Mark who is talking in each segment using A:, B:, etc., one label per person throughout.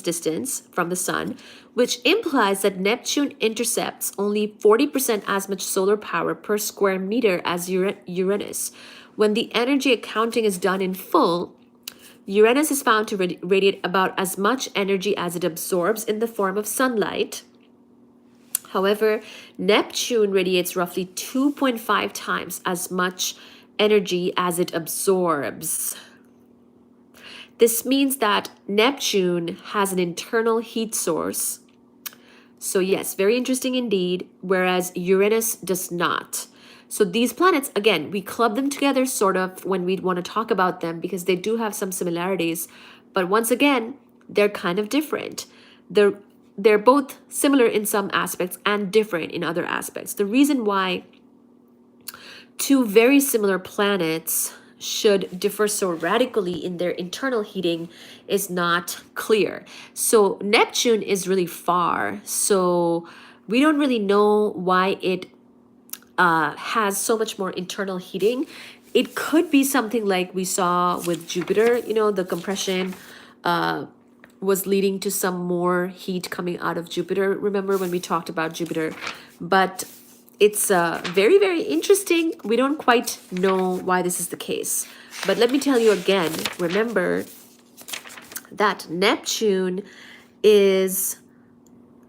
A: distance from the sun, which implies that Neptune intercepts only 40% as much solar power per square meter as Uranus. When the energy accounting is done in full, Uranus is found to radiate about as much energy as it absorbs in the form of sunlight. However, Neptune radiates roughly 2.5 times as much energy as it absorbs. This means that Neptune has an internal heat source. So yes, very interesting indeed, whereas Uranus does not. So these planets, again, we club them together sort of when we want to talk about them because they do have some similarities. But once again, they're kind of different. They're both similar in some aspects and different in other aspects. The reason why two very similar planets should differ so radically in their internal heating is not clear. So Neptune is really far, so we don't really know why it has so much more internal heating. It could be something like we saw with Jupiter, you know, the compression was leading to some more heat coming out of Jupiter. Remember when we talked about Jupiter? But it's very, very interesting. We don't quite know why this is the case. But let me tell you again, remember that Neptune is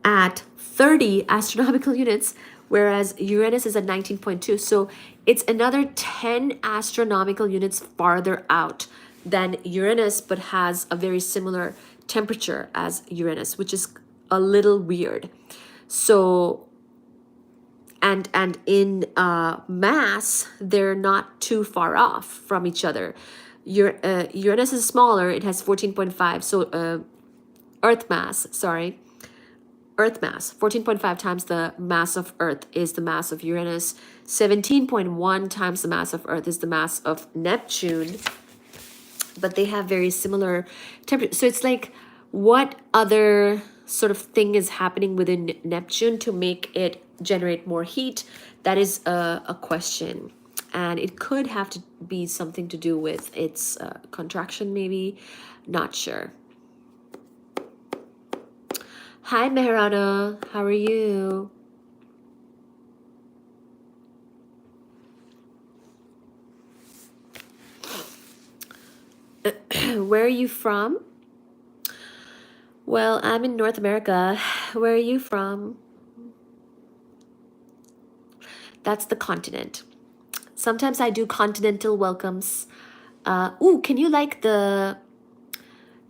A: at 30 astronomical units, whereas Uranus is at 19.2. So it's another 10 astronomical units farther out than Uranus, but has a very similar temperature as Uranus, which is a little weird. So and in mass, they're not too far off from each other. Uranus is smaller; it has 14.5. So Earth mass, 14.5 times the mass of Earth is the mass of Uranus. 17.1 times the mass of Earth is the mass of Neptune. But they have very similar temperature. So it's like, what other sort of thing is happening within Neptune to make it generate more heat? That is a question. And it could have to be something to do with its contraction, maybe. Not sure. Hi, Mehrana. How are you? Where are you from? Well, I'm in North America. Where are you from? That's the continent. Sometimes I do continental welcomes. Can you like the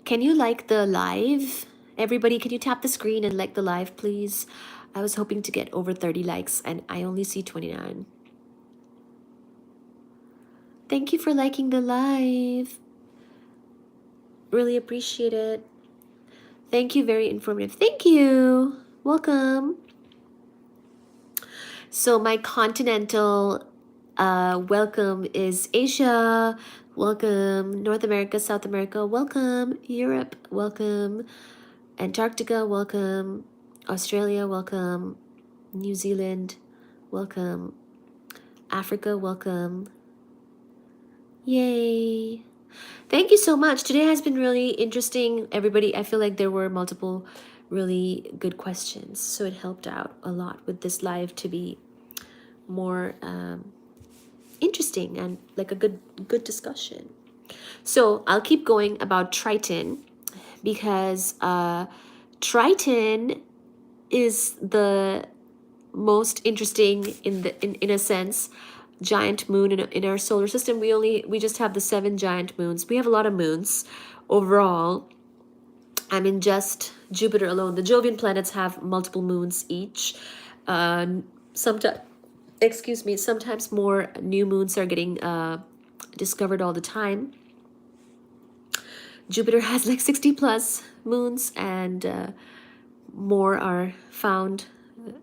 A: live? Everybody, can you tap the screen and like the live, please? I was hoping to get over 30 likes and I only see 29. Thank you for liking the live. Really appreciate it. Thank you, very informative. Thank you. Welcome. So my continental welcome is Asia. Welcome. North America, South America. Welcome. Europe. Welcome. Antarctica. Welcome. Australia. Welcome. New Zealand. Welcome. Africa. Welcome. Yay. Thank you so much. Today has been really interesting, everybody. I feel like there were multiple really good questions, so it helped out a lot with this live to be more interesting and like a good discussion. So I'll keep going about Triton because Triton is the most interesting in a sense giant moon in our solar system. We just have the 7 giant moons. We have a lot of moons overall. I mean, just Jupiter alone, the Jovian planets have multiple moons each. Sometimes more new moons are getting discovered all the time. Jupiter has like 60 plus moons, and more are found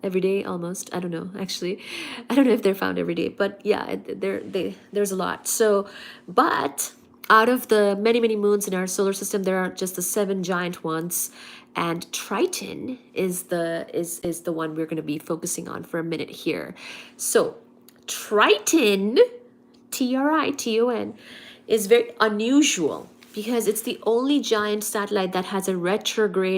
A: every day almost. I don't know, actually. I don't know if they're found every day, but yeah, there's a lot. So, but out of the many, many moons in our solar system, there are just the 7 giant ones, and Triton is the one we're going to be focusing on for a minute here. So, Triton, Triton, is very unusual. because it's the only giant satellite that has a retrograde